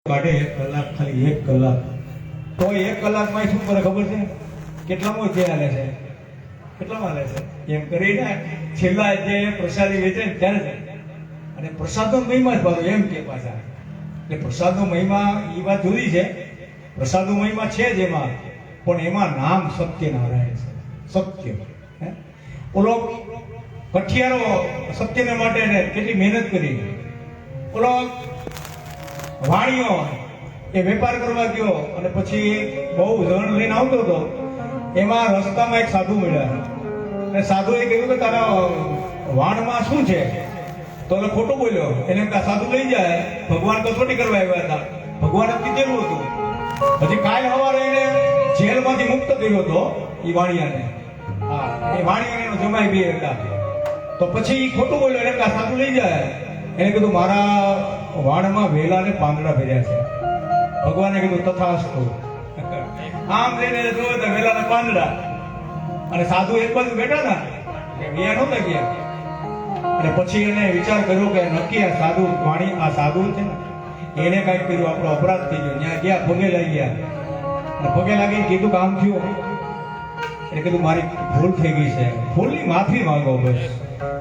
કાઢે 1 કલાક, ખાલી 1 કલાક, તો 1 કલાકમાં શું કરે ખબર છે? કેટલામાં જે હાલે છે, કેટલામાં હાલે છે એમ કરીને છેલ્લા જે પ્રસાદી વેચે ને ત્યારે છે. અને પ્રસાદનો મહિમા જ પાછો એમ કે પાછા, એટલે પ્રસાદનો મહિમા એ વાત જુદી છે. પ્રસાદનો મહિમા છે જ એમાં, પણ એમાં નામ સત્યનારાયણ છે. સત્ય ઓલો કઠિયારો સત્યને માટે કેટલી મહેનત કરી. ઓલો વાણિયો એ વેપાર કરવા ગયો અને પછી બહુ રણ લઈને આવતો હતો. એમાં રસ્તામાં એક સાધુ મળ્યા અને સાધુએ કીધું કે તારા વાણમાં શું છે? તો એટલે ખોટું બોલ્યો. એને સાધુ લઈ જાય, ભગવાન કસોટી કરવા આવ્યા હતા, ભગવાને કીધેલું હતું. પછી કાલ સવારે એને જેલમાંથી મુક્ત કર્યો હતો એ વાણિયાને. હા, એ વાણિયાને એનો જમાઈ બે હતા. તો પછી ખોટું બોલ્યો, એને સાધુ લઈ જાય. એને કીધું મારા વાણમાં વેલા ને પાંદડા ભર્યા છે. ભગવાને કીધું તથાસ્તુ. આમ લઈને જોયો તો વેલા ને પાંદડા. અને સાધુ એક બાજુ બેઠા ના કે ગયા નહોતા ગયા. અને પછી એને વિચાર કર્યો કે નક્કી આ સાધુ વાણી, આ સાધુ છે ને એને કઈક કર્યું, આપણો અપરાધ થઈ ગયો. ત્યાં ગયા, પગે લાગી ગયા. અને પગે લાગીને કીધું કામ થયું. એને કીધું મારી ભૂલ થઈ ગઈ છે, ભૂલની માફી માંગો. બસ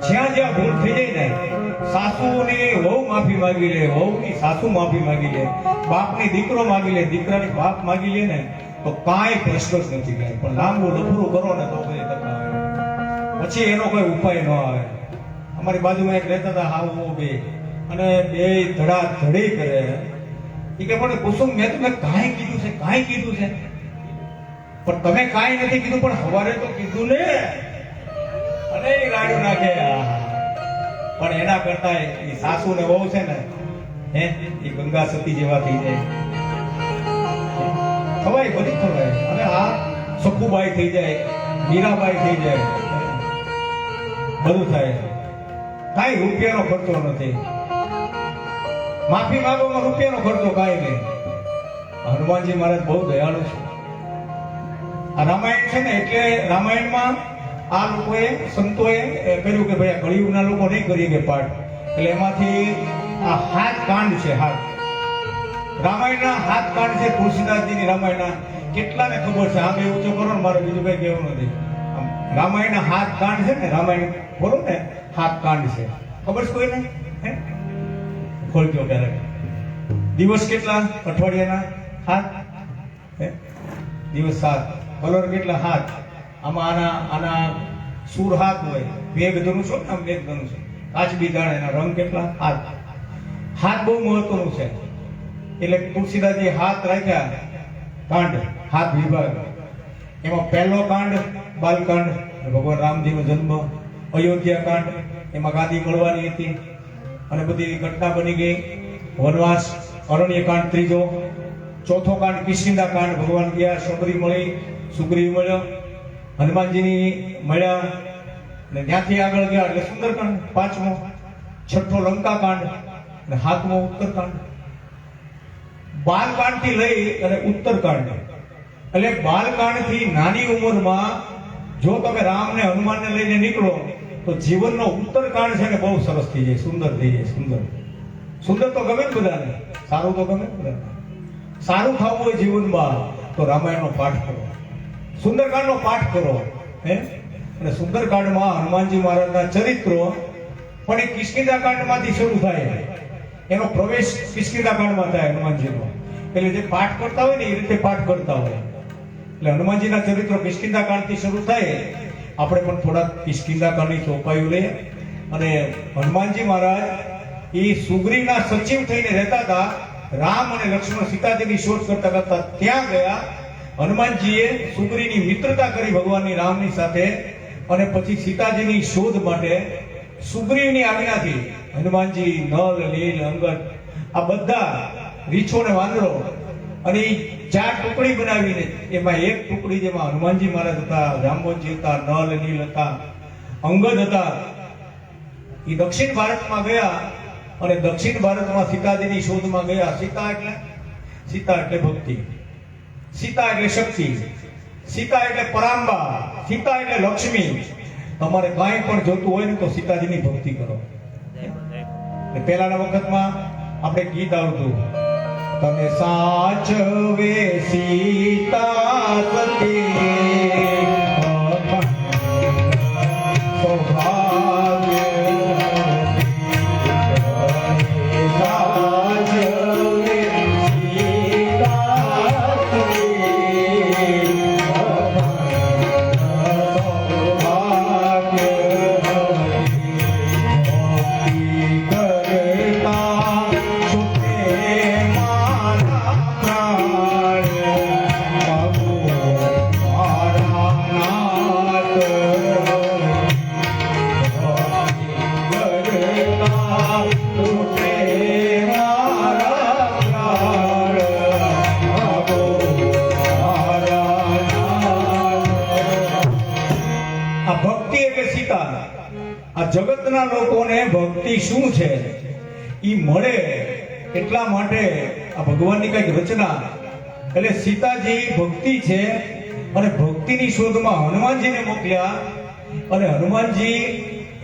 જ્યાં જ્યાં ભૂલ થઈ જાય ને, સાસુની વહુ માફી માંગી લે, વહુની સાસુ માફી માંગી લે, બાપની દીકરો માંગી લે, દીકરાની બાપ માંગી લે ને, તો કાંઈ પ્રશ્ન જ નથી કાંઈ. પણ લાંબુ લફરું કરો ને તો પછી તકલીફ આવે, પછી એનો કોઈ ઉપાય ન આવે. અમારી બાજુમાં એક રહેતા હતા હાવ બે, અને બે ધડા ધડી કરે. એ કે પણ કુસુમ મેં તમને કાંઈ કીધું છે, કાંઈ કીધું છે? પણ તમે કાંઈ નથી કીધું, પણ સવારે તો કીધું ને. અને એ રાડું નાખે. પણ એના કરતા એ સાસુ ને વહુ છે ને, એ ગંગા સતી જેવા થઈ જાય. ખવાય બધી ખવાય. અને આ સખુબાઈ થઈ જાય, મીરાબાઈ થઈ જાય, બધું થાય. કાંઈ રૂપિયાનો ખર્ચો નથી. માફી માંગવામાં રૂપિયાનો ખર્ચો કાંઈ નહીં. હનુમાનજી મહારાજ બહુ દયાળુ છે. આ રામાયણ છે ને, એટલે રામાયણમાં આ લોકોએ સંતોએ કર્યું કે ભાઈ આ કળિયુગના લોકો નહીં કરીએ કે પાઠ, એટલે એમાંથી આ 7 કાંડ છે. 7 રામાયણના 7 કાંડ છે. તુલસીદાસજીની રામાયણના કેટલાને ખબર છે? આમ એવું તો કરો ને, મારે બીજું કઈ કહેવું નથી. રામાયણના 7 કાંડ છે ને, રામાયણ બોલો ને 7 કાંડ છે. ખબર છે કોઈને? ખોલજો ક્યારેક. દિવસ કેટલા અઠવાડિયાના? 7 દિવસ 7. કલર કેટલા? 7. આમાં આના સૂર 7 હોય. મેઘ ધનુષ હોય ને, આમ મેઘ ધનુષ કાચબી દાણ, એના રંગ કેટલા? 7. 7 બહુ મહત્વનું છે. એટલે તુલસીદાસજી 7 રાખ્યા કાંડ, 7 વિભાગ. એમાં પહેલો કાંડ બાલકાંડ, ભગવાન રામજીનો જન્મ. અયોધ્યા કાંડ, એમાં ગાદી મળવાની હતી અને બધી ઘટના બની ગઈ. વનવાસ, અરણ્ય કાંડ ત્રીજો. ચોથો કાંડ કિષ્કિંધા કાંડ, ભગવાન ગયા, શબરી મળી, સુગ્રીવ મળ્યો, હનુમાનજીની મળ્યા, અને ત્યાંથી આગળ ગયા એટલે સુંદરકાંડ પાંચમો. છઠ્ઠો લંકા કાંડ અને 7મો ઉત્તરકાંડ. બાલકાંડ થી લઈ અને ઉત્તરકાંડ, એટલે બાલકાંડ થી નાની ઉંમરમાં જો તમે રામ ને હનુમાન ને લઈને નીકળો તો જીવનનો ઉત્તરકાંડ છે ને બહુ સરસ થઈ જાય, સુંદર થઈ જાય. સુંદર સુંદર તો ગમે ને બધાને, સારું તો ગમે બધાને. સારું થવું હોય જીવનમાં તો રામાયણનો પાઠ કરો, સુંદરકાંડનો પાઠ કરો. અને સુંદરકાંડમાં હનુમાનજી મહારાજના ચરિત્રો પણ એ કિષ્કિંધા કાંડમાંથી શરૂ થાય. એનો પ્રવેશ કિષ્કિંધા કાંડમાં થાય હનુમાનજીનો. એટલે જે પાઠ કરતા હોય ને એ રીતે પાઠ કરતા હોય. એટલે હનુમાનજીના ચરિત્રો કિષ્કિંધા કાંડથી શરૂ થાય. આપણે પણ થોડા કિષ્કિંધા કાંડની ચોપાઈઓ લઈએ. અને હનુમાનજી મહારાજ એ સુગ્રીવના સચિવ થઈને રહેતા હતા. રામ અને લક્ષ્મણ સીતાજીની શોધ કરતા કરતા ત્યાં ગયા. હનુમાનજીએ સુગ્રીવની મિત્રતા કરી ભગવાનની રામની સાથે, અને પછી સીતાજીની શોધ માટે સુગ્રીવની આજ્ઞાથી હનુમાનજી નલ, નીલ, અંગદ આ બધા રીછો ને વાંદરો, અને 4 ટુકડી બનાવીને એમાં એક ટુકડી જેમાં હનુમાનજી મહારાજ હતા, જાંબુજી હતા, નલ, નીલ હતા, અંગદ હતા. એ દક્ષિણ ભારતમાં ગયા અને દક્ષિણ ભારતમાં સીતાજીની શોધમાં ગયા. સીતા એટલે ભક્તિ, સીતા એટલે શક્તિ, સીતા એટલે પરાંબા, સીતા એટલે લક્ષ્મી. તમારે કાંઈ પણ જોતું હોય ને તો સીતાજીની ભક્તિ કરો. પહેલાના વખતમાં આપણે ગીત આવતું, તને સાચવે સીતા સતી સૌભાગ્ય સાચવે સીતા સતી સૌભાગ્ય જગતના લોકોને ભક્તિ શું છે ઈ મળે એટલા માટે આ ભગવાનની કઈક રચના. એટલે સીતાજી ભક્તિ છે અને ભક્તિની શોધમાં હનુમાનજીને મોકલ્યા અને હનુમાનજી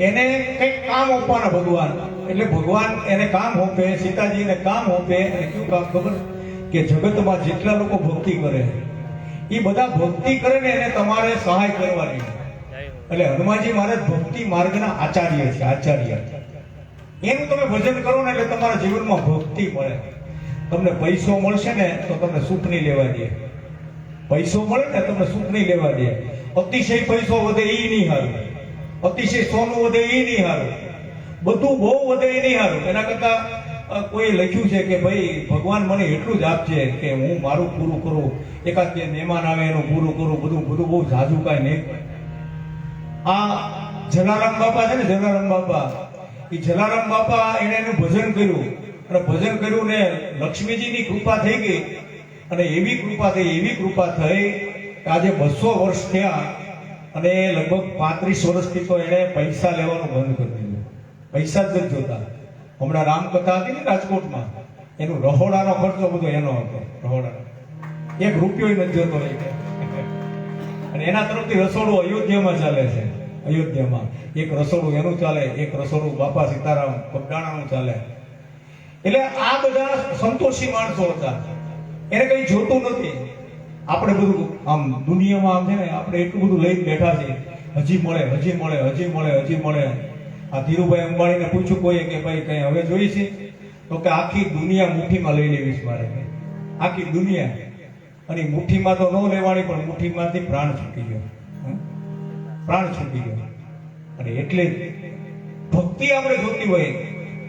એને કઈક કામ આપવાના ભગવાન. એટલે ભગવાન એને કામ સોંપે, સીતાજીને કામ સોંપે. અને કયું કામ ખબર? કે જગતમાં જેટલા લોકો ભક્તિ કરે એ બધા ભક્તિ કરે ને એને તમારે સહાય કરવાની. એટલે હનુમાનજી મહારાજ ભક્તિ માર્ગના આચાર્ય છે. આચાર્ય એનું તમે ભજન કરો ને એટલે તમારા જીવનમાં ભક્તિ મળે. તમને પૈસો મળશે ને તો તમને સુખ નહીં લેવા દે. પૈસો મળે ને તમને સુખ નહીં લેવા દે. અતિશય પૈસો વધે એ નહીં હારું, અતિશય સોનું વધે એ નહીં હારું, બધું બહુ વધે એ નહીં હારું. એના કરતા કોઈ લખ્યું છે કે ભાઈ ભગવાન મને એટલું જ આપજે કે હું મારું પૂરું કરું, એકાદ બે મહેમાન આવે એનું પૂરું કરું, બધું બહુ ઝાઝું કાંઈ નહીં. આ જલારામ બાપા છે ને, જલારામ બાપા, એ જલારામ બાપા એને એનું ભજન કર્યું અને ભજન કર્યું ને લક્ષ્મીજીની કૃપા થઈ ગઈ. અને એવી કૃપા થઈ કે આજે 200 વર્ષ થયા અને લગભગ 35 વર્ષથી તો એને પૈસા લેવાનું બંધ કરી દીધું. પૈસા જ નથી જોતા. હમણાં રામકથા હતી ને રાજકોટમાં, એનું રહોડાનો ખર્ચો બધો એનો હતો. રહોડાનો 1 રૂપિયો નથી જોતો. અને એના તરફથી રસોડું અયોધ્યામાં ચાલે છે. અયોધ્યામાં એક રસોડું એનું ચાલે, એક રસોડું બાપા સીતારામ બગડાણાનું ચાલે. એટલે આ બધા સંતોષી માણસો હતા. એને કઈ જોતું નથી. આપણે બધું આમ દુનિયામાં આમ છે ને, આપણે એટલું બધું લઈને બેઠા છે, હજી મળે, હજી મળે, હજી મળે, હજી મળે. આ ધીરુભાઈ અંબાણીને પૂછ્યું કોઈએ કે ભાઈ કઈ હવે જોઈ છે? તો કે આખી દુનિયા મુઠ્ઠીમાં લઈ લેવી છે મારે, આખી દુનિયા. અને મુઠ્ઠીમાં તો ન લેવાની, પણ મુઠ્ઠીમાંથી પ્રાણ છૂટી ગયો, પ્રાણ છૂટી ગયો. અને એટલે ભક્તિ આપણે જોતી હોય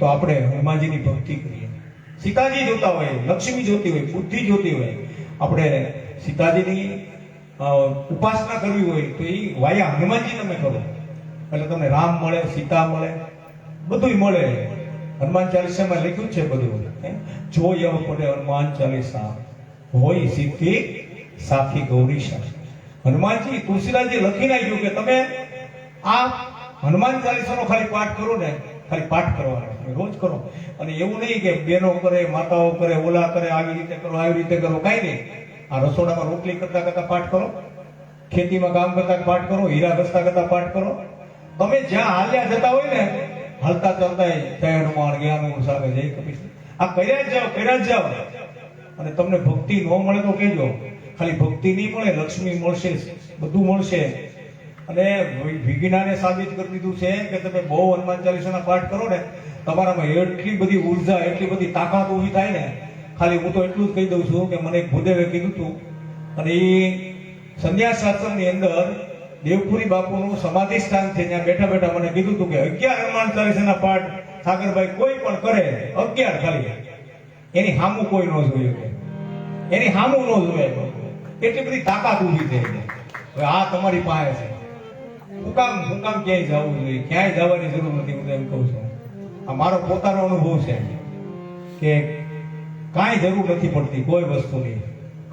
તો આપણે હનુમાનજીની ભક્તિ કરીએ. સીતાજી જોતા હોય, લક્ષ્મી જોતી હોય, બુદ્ધિ જોતી હોય, આપણે સીતાજીની ઉપાસના કરવી હોય તો એ વાયા હનુમાનજી તમે કરો એટલે તમને રામ મળે, સીતા મળે, બધું મળે. હનુમાન ચાલીસામાં લખ્યું છે બધું. જો યવ પડે હનુમાન ચાલીસા હોય સિદ્ધિ સાખી ગૌરીશા. હનુમાનજી તુલસીદાસજી લખી નાખ્યું કે તમે આ હનુમાન ચાલીસાનો ખાલી પાઠ કરો ને, ખાલી પાઠ કરવાનો રોજ કરો. અને એવું નહીં કે બેનો કરે, માતાઓ કરે, ઓલા કરે, આવી રીતે કરો, આવી રીતે કરો, કાંઈ નહીં. આ રસોડામાં રોટલી કરતા કરતા પાઠ કરો, ખેતીમાં કામ કરતા પાઠ કરો, હીરા ઘસતા કરતા પાઠ કરો. તમે જ્યાં હાલ્યા જતા હોય ને, હાલતા ચાલતા જય હનુમાન જ્ઞાન સાગર જય કપીશ, આ કર્યા જ જાઓ, કર્યા જ જાઓ. અને તમને ભક્તિ ન મળે તો કહેજો. ખાલી ભક્તિ નહીં મળે, લક્ષ્મી મળશે, બધું મળશે. અને વિજ્ઞાને સાબિત કરી દીધું છે કે તમે બહુ હનુમાન ચાલીસાના પાઠ કરો ને, તમારામાં એટલી બધી ઉર્જા, એટલી બધી તાકાત ઊભી થાય ને. ખાલી હું તો એટલું જ કહી દઉં છું કે મને ભૂદેવે કીધું હતું, અને એ સંન્યાસ આશ્રમની અંદર દેવપુરી બાપુનું સમાધિ સ્થાન છે, ત્યાં બેઠા બેઠા મને કીધું હતું કે 11 હનુમાન ચાલીસાના પાઠ સાગરભાઈ કોઈ પણ કરે, 11 ખાલી, એની સામું કોઈ ન જોઈએ, એની સામું ન જોઈએ. એટલી બધી તાકાત ઊભી થઈ છે. હવે આ તમારી પાસે છે. હું કામ ક્યાંય જવું જોઈએ? ક્યાંય જવાની જરૂર નથી. હું એમ કહું છું, આ મારો પોતાનો અનુભવ છે કે કાંઈ જરૂર નથી પડતી કોઈ વસ્તુની.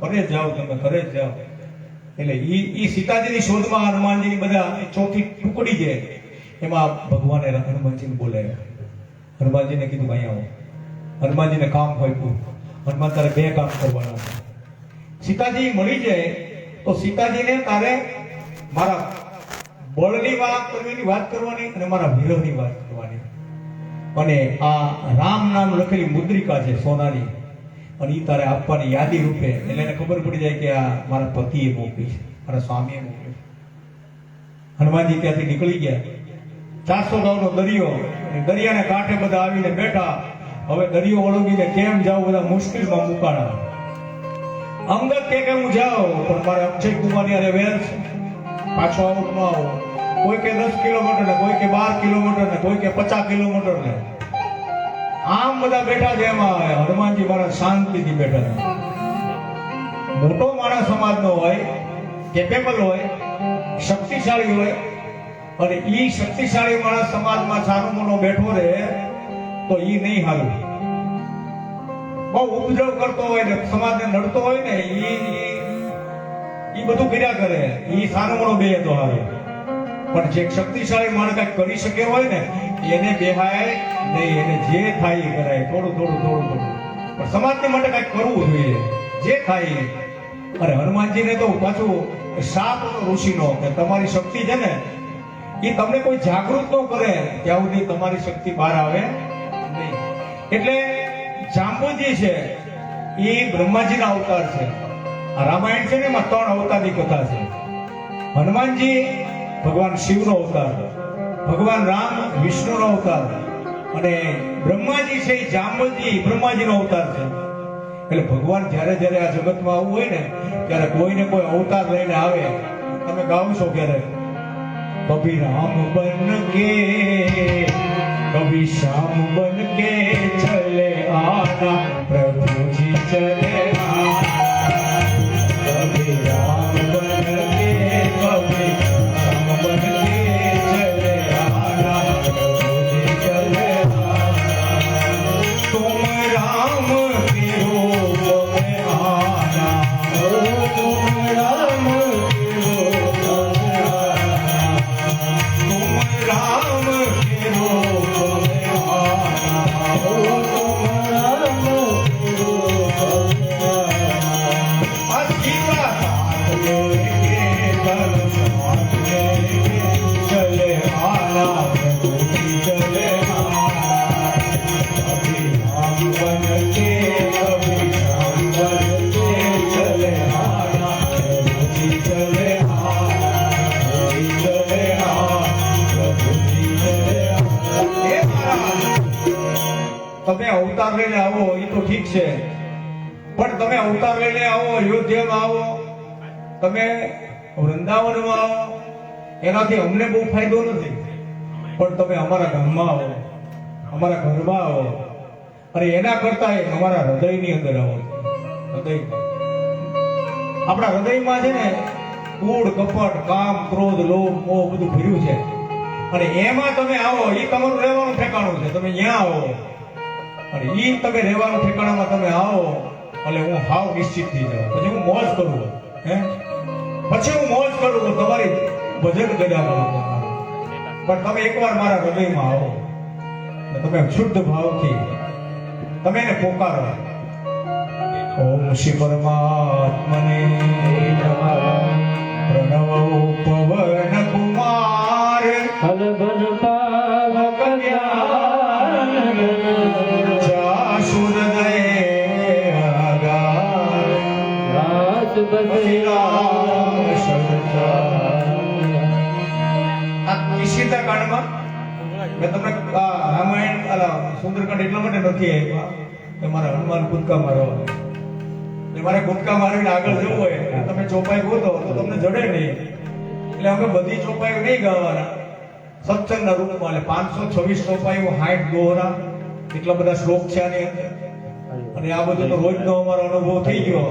ઘરે જ જાઓ, તમે ઘરે જ જાઓ. એટલે ઈ સીતાજીની શોધમાં હનુમાનજીની બધા ચોથી ટુકડી છે, એમાં ભગવાને હનુમાનજીને બોલાવ્યા. હનુમાનજીને કીધું ભાઈ આવો. હનુમાનજીને કામ આપ્યું. હનુમાન તારે 2 કામ કરવાના છે. સીતાજી મળી જાય તો સીતાજીને તારે મારા બળની વાત કરવાની અને મારા વિરહની વાત કરવાની. અને આ રામ નામ લખેલી મુદ્રિકા છે સોનાની, અને એ તારે આપવાની યાદી રૂપે, એટલે એને ખબર પડી જાય કે આ મારા પતિએ મોકલી છે, મારા સ્વામીએ મોકલી છે. હનુમાનજી ત્યાંથી નીકળી ગયા. 400 ગાઉનો દરિયો, દરિયાને કાંઠે બધા આવીને બેઠા. હવે દરિયો ઓળંગીને કેમ જાવ, બધા મુશ્કેલમાં મુકાણા. અંગદ કે હું જાઉં, પણ મારે અક્ષય કુમારની અરે વેર છે, પાછો આઉટ ન આવો. કોઈ કે 10 કિલોમીટર ને, કોઈ કે 12 કિલોમીટર ને, કોઈ કે 50 કિલોમીટર ને. આમ બધા બેઠા છે. એમાં હનુમાનજી મારા શાંતિથી બેઠા છે. મોટો માણસ સમાજનો હોય, કેપેબલ હોય, શક્તિશાળી હોય, અને ઈ શક્તિશાળી માણસ સમાજમાં છાનો મોનો બેઠો રહે તો ઈ નહીં હાલું. બહુ ઉપદ્રવ કરતો હોય ને, સમાજને નડતો હોય ને, ઈ બધું કર્યા કરે, ઈ છાનો મોનો બે તો હાલે. પણ જે શક્તિશાળી માણસ કઈક કરી શકે હોય ને, એને બેહાય નહીં, એને જે થાય એ કરાય, થોડું થોડું થોડું થોડું. પણ સમાજને માટે કઈક કરવું જોઈએ, જે થાય. અરે હનુમાનજીને તો પાછું શાપ ઋષિનો કે તમારી શક્તિ છે ને, એ તમને કોઈ જાગૃત ન કરે ત્યાં સુધી તમારી શક્તિ બહાર આવે નહીં. એટલે જાંબુજી છે એ બ્રહ્માજીના અવતાર છે. આ રામાયણ છે ને, એમાં 3 અવતારની કથા છે. હનુમાનજી ભગવાન શિવનો અવતાર, ભગવાન રામ વિષ્ણુનો અવતાર, અને બ્રહ્માજી છે એ જાંબુજી બ્રહ્માજીનો અવતાર છે. એટલે ભગવાન જ્યારે જ્યારે આ જગતમાં આવવું હોય ને, ત્યારે કોઈને કોઈ અવતાર લઈને આવે. તમે ગાવ છો ક્યારે, कभी राम बन के कभी श्याम बन के चले आना, प्रभु जी चले आना. कभी राम बन के कभी श्याम बन के चले आना, प्रभु जी चले आना. तुम राम के रूप में आना, तुम राम के रूप में आना, तुम राम के रूप में आना, तुम राम के रूप में आना. सीता साथ लेके कल साथ लेके चले आना, प्रभु जी चले आना. कभी राम बन के कभी श्याम बन के चले आना, प्रभु जी चले आना, प्रभु जी चले आना, प्रभु जी चले आना. તમે અવતાર લઈને આવો એ તો ઠીક છે, પણ તમે અવતાર લઈને આવો, અયોધ્યામાં આવો, તમે વૃંદાવનમાં આવો, એનાથી અમને બહુ ફાયદો નથી. પણ તમે અમારા ગામમાં આવો, અમારા ઘરમાં આવો, અને એના કરતા અમારા હૃદયની અંદર આવો. હૃદય, આપણા હૃદયમાં છે ને કૂડ કપટ કામ ક્રોધ લોભ મોહ બધું ભર્યું છે, અને એમાં તમે આવો. એ તમારું રહેવાનું ઠેકાણું છે. તમે ત્યાં આવો અને ઈ તમે રહેવાનું ઠેકાણામાં તમે આવો, એટલે હું હાવ નિશ્ચિત થઈ જાઉં. પછી હું મોજ કરું, પછી હું મોજ કરું, તમારી ભજન કર્યા કરું. પણ તમે એકવાર મારા હૃદયમાં આવો, તમે શુદ્ધ ભાવથી તમે એને પોકારો. ઓમ શ્રી પરમાત્મને નમઃ. પ્રણવ પવન કુમાર ફલ બન પાવક જ્ઞાન, જાસુર દય આગાર, રાત બદલા આ ઈશિતા કાંડમાં મેં તમને રામાયણ સુંદરકાંડ એટલા માટે નથી આપ્યા કે મારા હનુમાન કૂદકા મારવા. મારે કૂદકા મારીને આગળ જવું હોય, તમે ચોપાઈ ગોતો તો તમને જડે નહીં. એટલે અમે બધી ચોપાઈઓ નહીં ગાવાના, સત્સંગના રૂપમાં. એટલે 526 ચોપાઈઓ, 60 દોહરા, એટલા બધા શ્લોક છે આની અંદર. અને આ બધું તો રોજનો અમારો અનુભવ થઈ ગયો.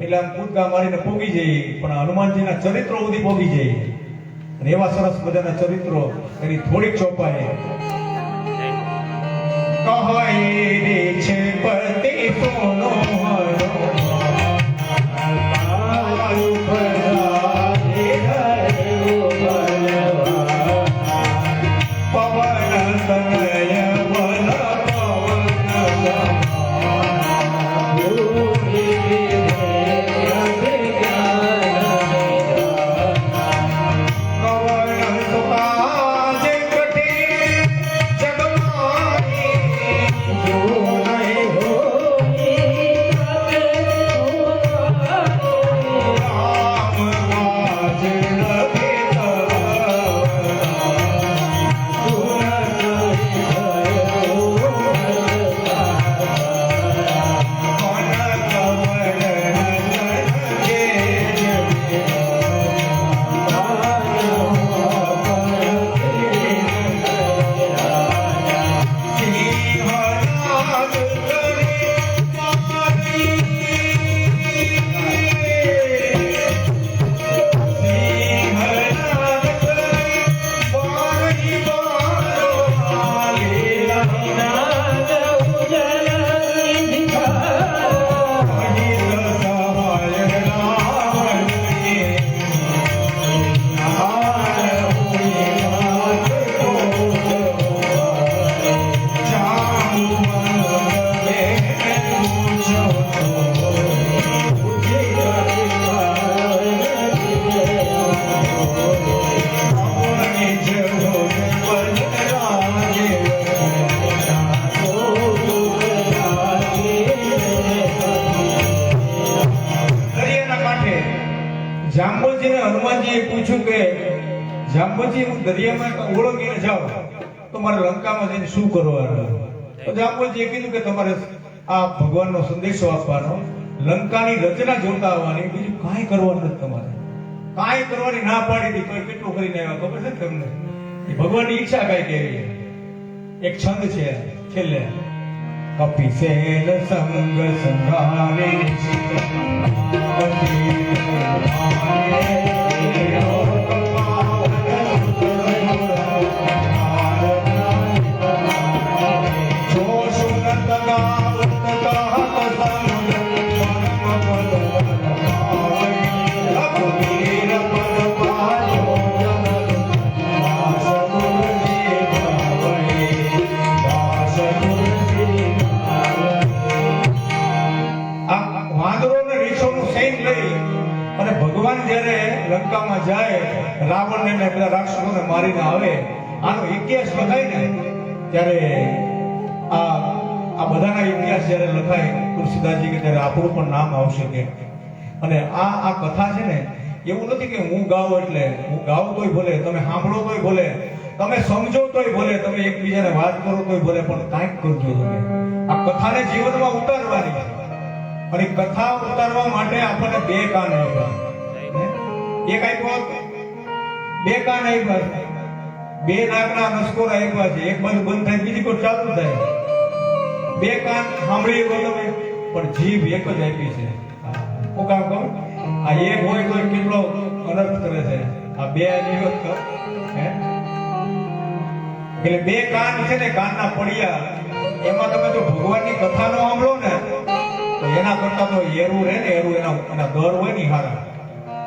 એટલે આમ કૂદકા મારીને પોગી જઈએ, પણ હનુમાનજીના ચરિત્રો સુધી પોગી જઈએ. અને એવા સરસ બધાના ચરિત્રો, એની થોડીક ચોપાઈ કહે છે પતિ સોનો હરો પવન તનય વન પવન જાંબુજીને હનુમાનજીએ પૂછ્યું કે જાંબુજી હું દરિયામાં ઓળંગીને જાઉં તો મારે લંકામાં જઈને શું કરવાનું? તો જાંબુજીએ કીધું કે તમારે આ ભગવાનનો સંદેશો આપવાનો, લંકાની રચના જોતા આવવાની, બીજું કાંઈ કરવાનું નથી તમારે. કાંઈ કરવાની ના પાડી હતી તો કેટલું કરીને આવ્યા ખબર છે તમને? એ ભગવાનની ઈચ્છા કાંઈ કેવી. એક છંદ છે છેલ્લે, કપિસેલ સંગ સંઘારે ભગવાન જ્યારે લંકામાં જાય, રાવણને ને બધા રાક્ષસોને મારીને આવે, આનો ઇતિહાસ લખાય ને ત્યારે આ બધાના ઇતિહાસ જ્યારે લખાય તુલસીદાસજી કે ત્યારે આપણું પણ નામ આવશે કે. અને આ કથા છે ને, એવું નથી કે હું ગાઉં એટલે હું ગાઉં તોય ભલે, તમે સાંભળો તોય ભલે, તમે સમજો તોય ભલે, તમે એકબીજાને વાત કરો તોય ભલે, પણ કાંઈક કરજો તમે. આ કથાને જીવનમાં ઉતારવાની છે. અને કથા ઉતારવા માટે આપણને બે કાન આપ્યા. એક આપ્યો, બે કાન આપ્યા, બે નાકના નસકોરા આપ્યા છે. એક બાજુ બંધ થાય, બીજી કોઈ ચાલુ થાય. બે કાન સાંભળી લો તમે, પણ જીભ એક જ આપી છે. હું કામ કહું, આ એક હોય તો કેટલો અનર્થ કરે છે. આ બે નિરોધ કર હે. એટલે બે કાન છે ને, કાનના પડિયા, એમાં તમે જો ભગવાનની કથા નો સાંભળો ને તો એના કરતા તો એરું રહે ને, એરું એના દર હોય ને હારા.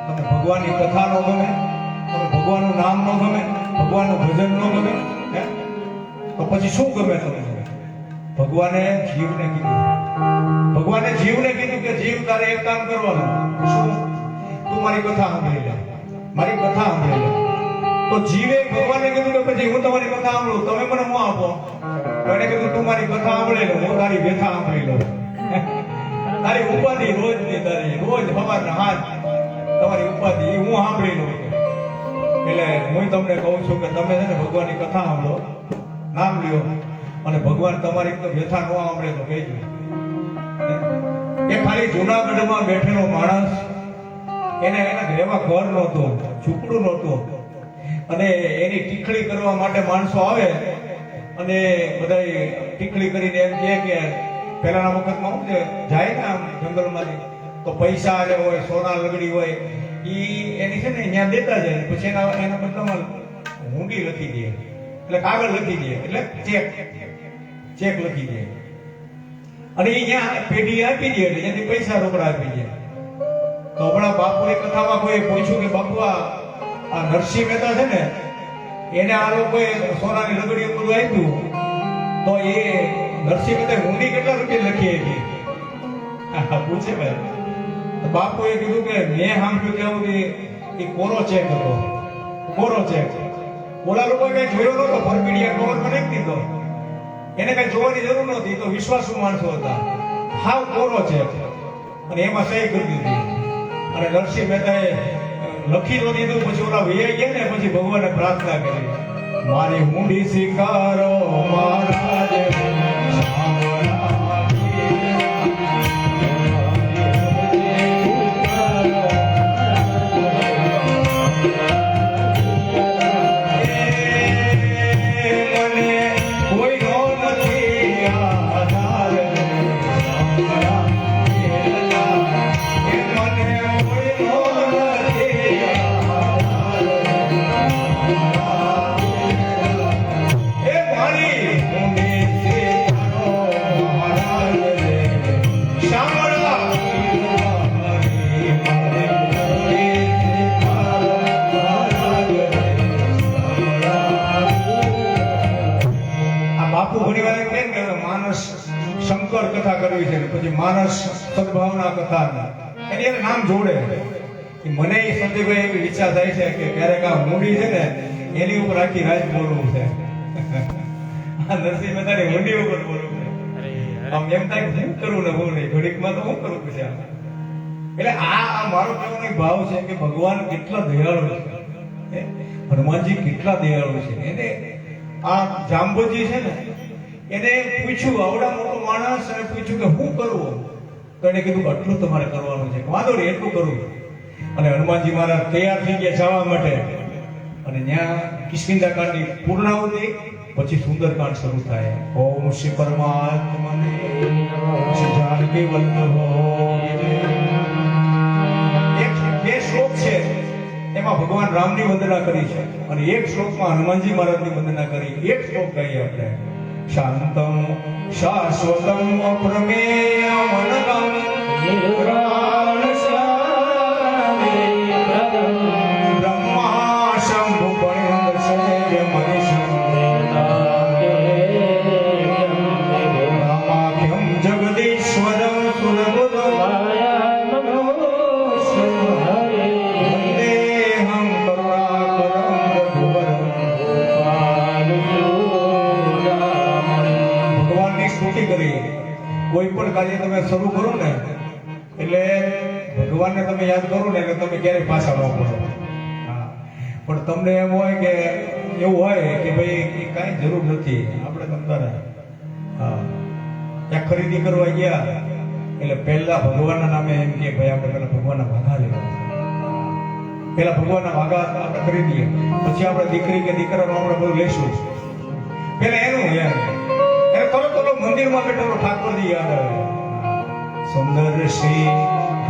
તમે ભગવાનની કથા નો ગમે, તમે ભગવાનનું નામ નો ગમે, ભગવાનનું ભજન નો ગમે, તો પછી શું ગમે તમને? ભગવાને જીવને કીધું કે જીવ તારે એક કામ કરવાનું. શું? તું મારી કથા સાંભળી લે, મારી કથા સાંભળી લે. તો જીવે ભગવાનને કીધું કે પછી હું તમારી કથા સાંભળું, તમે મને હું આપો. તો એને કીધું તું મારી કથા સાંભળી લે, હું તારી વ્યથા સાંભળી લઉં. તારી ઉપાધિ રોજની, તારી રોજ સવારના હાથ તમારી ઉપાધિ હું સાંભળી લઉં. એટલે હું તમને કહું છું કે તમે છે ને ભગવાનની કથા સાંભળો, નામ લ્યો, અને ભગવાન તમારી તો વ્યથા ન સાંભળે તો કહેજો. એ ખાલી જુનાગઢમાં બેઠેલો માણસ, એને રહેવા ઘર નહોતું, ઝૂંપડું નહોતું, અને એની ટીખળી કરવા માટે માણસો આવે, અને બધા ટીખળી કરીને એમ કહે કે પહેલાના વખતમાં શું છે, જાય ને આમ જંગલમાંથી તો પૈસા આલે હોય, સોના લગડી હોય, એની છે ને ત્યાં દેતા જાય. પછી એના બદલામાં હુંડી લખી દે, એટલે કાગળ લખી દે, એટલે ચેક લખી દે, અને અહીંયા પેઢી આપી દે, એટલે એની પૈસા રોકડા આપી દે. તો હમણાં બાપુની કથામાં કોઈ પૂછ્યું કે બાપુ આ નરસિંહ મહેતા છે ને, એને આ લોકોએ સોનાની લગડીઓ બધું આપ્યું, તો એ નરસિંહ મહેતા હુંડી કેટલા રૂપિયા લખી હતી? પૂછે ભાઈ. તો બાપુએ કીધું કે મેં સાંભળ્યું ત્યાં સુધી એ કોરો ચેક હતો, કોરો ચેક. ઓલા લોકો કઈ જોયો નતો, પરબીડિયા કવરમાં નાખી દીધો, એને કઈ જોવાની જરૂર નહોતી, તો વિશ્વાસુ માણસો હતા. હાવ કોરો ચેક, અને એમાં સહી કરી દીધી. અને નરસિંહ મહેતાએ લખી તો દીધું. પછી ઓલા વૈયા ગયા ને, પછી ભગવાનને પ્રાર્થના કરી, મારી હુંડી સ્વીકારો મહારાજ. શંકર કથા કરવી છે, પછી માનસ સદભાવના કથા, એની એને નામ જોડે. મને એ સંજયભાઈ એવી ઈચ્છા થાય છે કે ક્યારેક આ મૂડી છે ને એની ઉપર આખી રાત બોલવું છે. આ નરસિંહ મહેતાની મૂડી ઉપર બોલવું છે. આમ એમ થાય શું કરવું ને હું નહીં, ઘડીકમાં તો શું કરવું છે. એટલે આ મારો કહેવાનો એક ભાવ છે કે ભગવાન કેટલા દયાળુ છે, હનુમાનજી કેટલા દયાળુ છે. એને આ જાંબુજી છે ને એને પૂછ્યું, આવડા મોટો માણસ અને પૂછ્યું કે શું કરવું, તો એને કીધું આટલું તમારે કરવાનું છે, વાંધો નહીં એટલું કરવું. અને હનુમાનજી મહારાજ તૈયાર થઈ ગયા જવા માટે, અને ત્યાં કિષ્કિંધા કાંડની પૂર્ણાહુતિ પછી સુંદરકાંડ શરૂ થાય. ઓમ શ્રી પરમાત્મને શ્રી જાનકી વલ્લભો. બે શ્લોક છે એમાં ભગવાન રામની વંદના કરી છે અને એક શ્લોકમાં હનુમાનજી મહારાજની વંદના કરી. એક શ્લોક કહીએ આપણે, શાંતમ શાશ્વતમ અપ્રમેયમ અનગમ નિર્વાણ શાંતિ પ્રદમ બ્રહ્મા શંભુ પણ્ય શૈર્ય મહેશમ રામાખ્યમ જગદીશ્વરમ સુરબુદમ વંદેહમ કરુણાકરમ રઘુવરમ ભગવાનની સ્તુતિ કરી. કોઈ પણ કાર્ય તમે શરૂ કરો ને એટલે ભગવાનને તમે યાદ કરો ને એટલે તમે ક્યારેય પાછા ન પડો. હા, પણ તમને એમ હોય કે એવું હોય કે ભાઈ કાંઈ જરૂર નથી, આપણે તમતારે હા ત્યાં ખરીદી કરવા ગયા એટલે પહેલા ભગવાનના નામે એમ કે ભાઈ આપણે પહેલા ભગવાનના ભાગા લેવા, પહેલા ભગવાનના ભાગા આપણે ખરીદીએ, પછી આપણે દીકરી કે દીકરાનું આપણે બધું લઈશું. પહેલા એનું યાદ એને તરત મંદિરમાં બેઠેલો ઠાકોરજી યાદ આવે. સુંદર શ્રી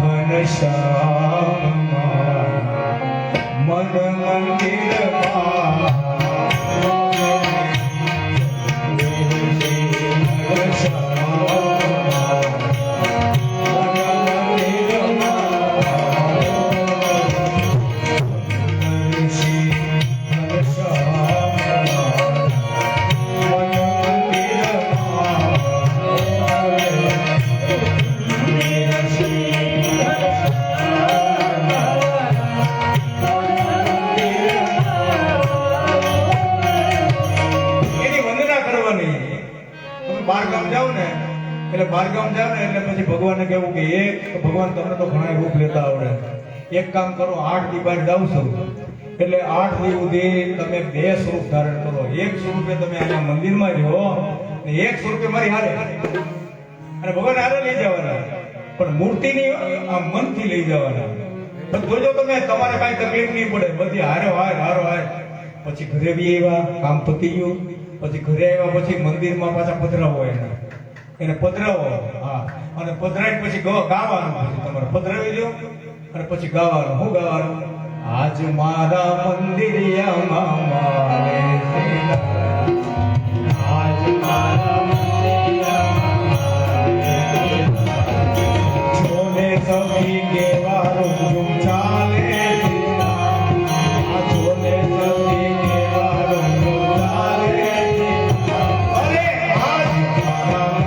ઘનશ્યામ મન મંદિરમાં બહારગામ જાવ ને એટલે પછી ભગવાનને કહેવું કે એક ભગવાન તમને તો ઘણા રૂપ લેતા આવડે, એક કામ કરો 8 દી બહાર જાવ છો એટલે 8 દી સુધી તમે 2 સ્વરૂપ ધારણ કરો. એક સ્વરૂપે તમે અહીંયા મંદિરમાં રહો ને એક સ્વરૂપે મારી હારે, અને ભગવાન હારે લઈ જવાના, પણ મૂર્તિની આ મનથી લઈ જવાના. પણ જોજો તમે તમારે કાંઈ તકલીફ નહીં પડે, બધી હારો હાર. પછી ઘરે બી આવ્યા, કામ પતી ગયું, પછી ઘરે આવ્યા પછી મંદિરમાં પાછા પધરાવો એને પધરાવો. હા, અને પધરાઈ પછી ગાવાનું, પછી તમારે પધરાવી લો અને પછી ગાવાનું. શું ગાવાનું? આજ મારા મંદિરિયામાં મારે આજ મારા મંદિરિયામાં જોને સભી કેવારો ઝુમ ચાલે, જોને સભી કેવારો ઝુમ ચાલે. અરે આજ મારા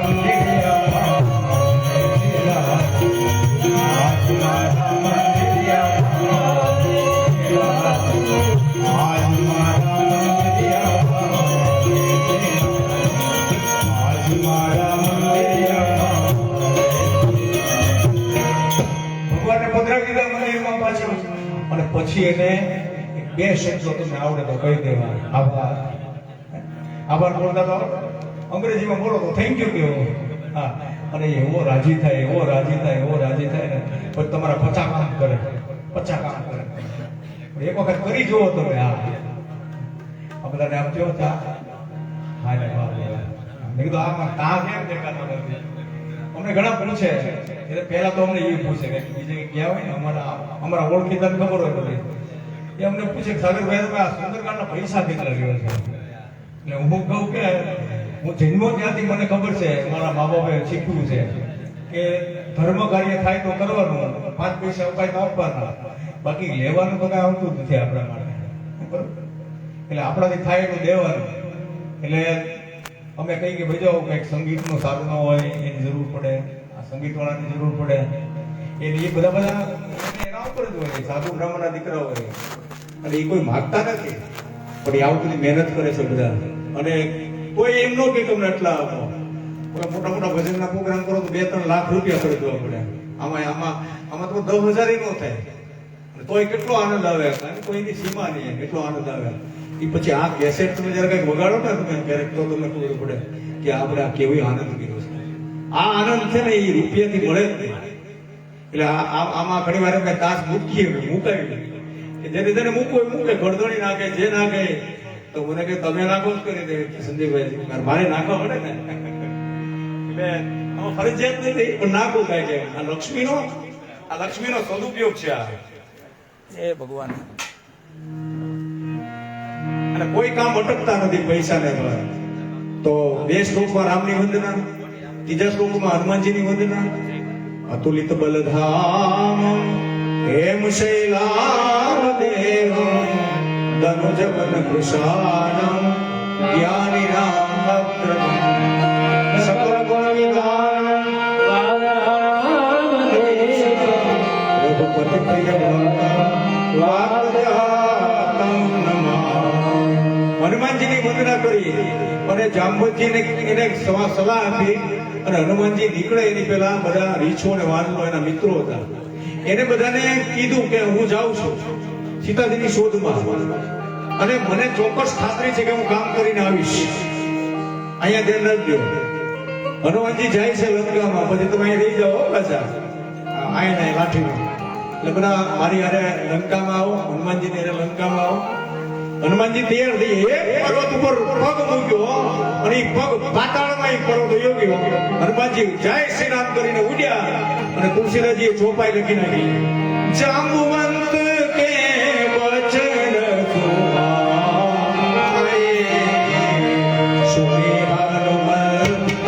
પછી એને 2 શબ્દો તમને આવડે તો કહી દેવા. આભાર. આભાર બોલતા તો અંગ્રેજીમાં બોલો તો થેન્ક યુ કહો. હા, અને એવો રાજી થાય ને પછી તમારા 50 કામ કરે. એક વખત કરી જુઓ તમે. આ બધાને આમ જો હા ને વાહ, મેં કીધું આમાં તા કેમ દેખાતો નથી. અમને ઘણા પૂછે એટલે પહેલા તો અમને એ પૂછે કે બીજે ગયા હોય ને અમારા ઓળખીતાને ખબર હોય બધી, એ અમને પૂછે કે સાગરભાઈ તમે આ સુંદરકાંડના પૈસા કેટલા રહ્યો છે? એટલે હું કહું કે હું જન્મો ત્યાંથી મને ખબર છે, મારા મા બાપે શીખવ્યું છે કે ધર્મ કાર્ય થાય તો કરવાનું, 5 પૈસા અપાય તો આપવાના, બાકી લેવાનું તો કઈ આવતું જ નથી આપણા માટે. એટલે આપણાથી થાય એટલું દેવાનું. એટલે અમે કહીએ કે ભાઈ જો કંઈક સંગીતનું સાધન હોય એની જરૂર પડે, આ સંગીતવાળાની જરૂર પડે, એ બધા એના ઉપર જ હોય. સાધુ બ્રાહ્મણના દીકરા હોય અને એ કોઈ માગતા નથી, પણ એ આવું બધી મહેનત કરે છે બધા. અને કોઈ એમ ન કે તમને આટલા આપો, મોટા મોટા ભજનના પ્રોગ્રામ કરો તો 2-3 લાખ રૂપિયા ખરીદવા પડે. આમાં તો 10,000 નો થાય. તોય કેટલો આનંદ આવે, કારણ કે કોઈની સીમા નહીં, એટલો આનંદ આવે. એ પછી આ કેસેટ તમે જયારે કઈક વગાડો ને તમે ક્યારેક તો તમને ખબર પડે કે આપણે આ કેવી આનંદ કર્યો છે. આ આનંદ છે ને એ રૂપિયાથી મળે જ નહીં. એટલે આમાં ઘણી વાર કઈ તાસ મૂકીએ મુકાવી કે જેને મૂકવું એ મૂકે, ગળદણી નાખે, જે નાખે તો મને કે તમે નાખો જ કરી દે સંજયભાઈ, મારે નાખવા પડે ને. એટલે આમાં ફરજિયાત નથી પણ નાખવું કાંઈ કે આ લક્ષ્મીનો સદુપયોગ છે આ. એ ભગવાન અને કોઈ કામ અટકતા નથી પૈસાને દ્વારા. તો 2 શ્લોકમાં રામની વંદના, 3જા શ્લોકમાં હનુમાનજીની વંદના. અતુલિત બલધામ હેમ શૈલામ દેવ ધનુજ વન કૃષાણમ જ્ઞાની રામ ભક્ત સકલ ગુણ વિધાન રઘુપતિ પ્રિય હનુમાનજીની વંદના કરી અને જાંબવતીને એને સલાહ આપી અને હનુમાનજી નીકળે એની પહેલા બધા રીછો અને વાનરો એના મિત્રો હતા, એને બધાને કીધું કે હું જાઉં છું સીતાજીની શોધમાં અને મને ચોક્કસ ખાતરી છે કે હું કામ કરીને આવીશ. અહીંયા ધ્યાન રાખજો, હનુમાનજી જાય છે લંકામાં, પછી તમે અહીં રહી જાઓ પાછા અહીંયા લાઠીમાં. એટલે બધા મારી હારે લંકામાં આવો, હનુમાનજીની હારે લંકામાં આવો. હનુમાનજી તૈયાર થઈ એક પર્વત ઉપર પગ મૂક્યો અને એ પગ પાતાળમાં એક પર્વત યોગ્યો. હનુમાનજી જય શ્રી રામ કરીને ઉડ્યા અને તુલસીદાસજીએ ચોપાઈ લખી નાખી, જાંબુવંત કે વચન સુહાએ સુની હનુમંત